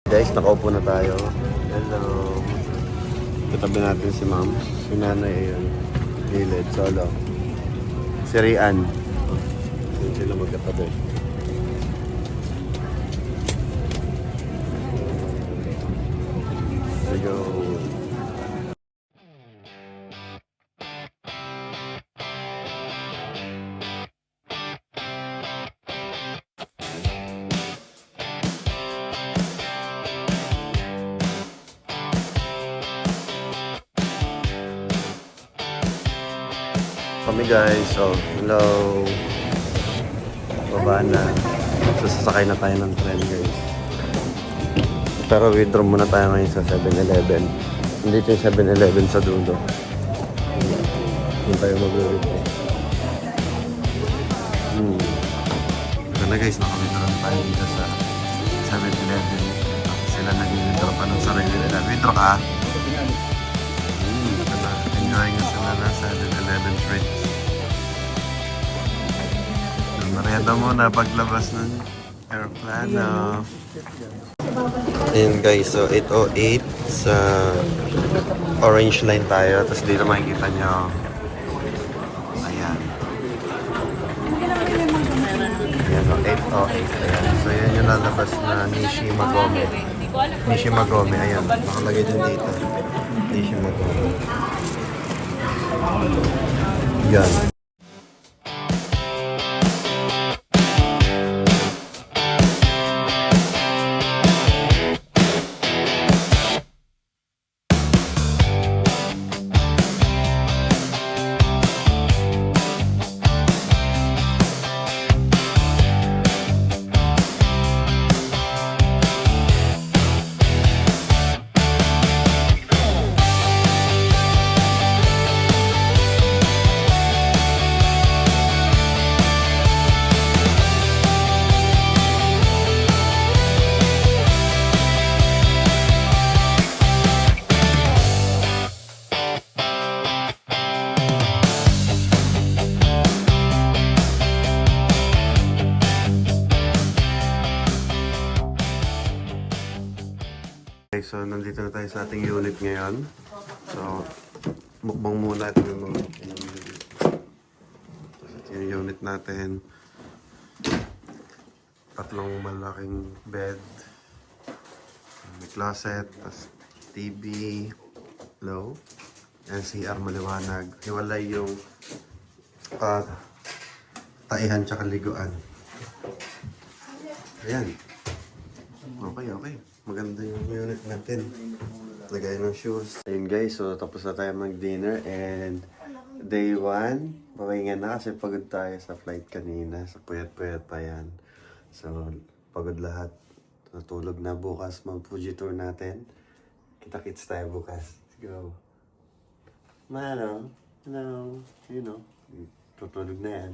Guys, nakaupo na tayo. Hello. Katabi natin si ma'am. Si nanay ayun. Gilid, solo. Si Rian. Yun sila magkatabi. Here we go. Kami guys, so hello. Baba na. So sasakay na tayo ng tren guys. Pero withdraw muna tayo ngayon sa 7-Eleven. Hindi ito yung 7-Eleven sa dulo. Hindi tayo mag-withdraw. Ganda guys, naka-withdraw tayo dito sa 7-Eleven. Sila nag-withdraw pa ng sarili nila. Withdraw ka? Enjoy nga sila na 7-Eleven treats. Mariada muna paglabas ng aeroplano. Ayan guys, so 8:08 sa orange line tayo. Tapos dito makikita nyo. Ayan. Ayan o, 8:08. Ayan. So yan yung lalabas na Nishi Magome. Nishi Magome, ayan. Nakalagay din dito. Nishi Magome. Yan. Okay, so nandito na tayo sa ating unit ngayon. So, mukbang muna ito yung mga yung unit natin. Tatlong malaking bed. May closet, tas TV, low, and CR maliwanag. Hiwalay yung taihan tsaka liguan. Ayan. Okay. Maganda yung unit natin. Lagay ng shoes. Ayun guys, so tapos na tayo mag-dinner and day 1, papahinga na kasi pagod tayo sa flight kanina. So puyat-puyat pa yan. So pagod lahat. Natulog na bukas. Mag-Fuji tour natin. Kita-kits tayo bukas. Let's go. Hello. You know, tutulog na yan.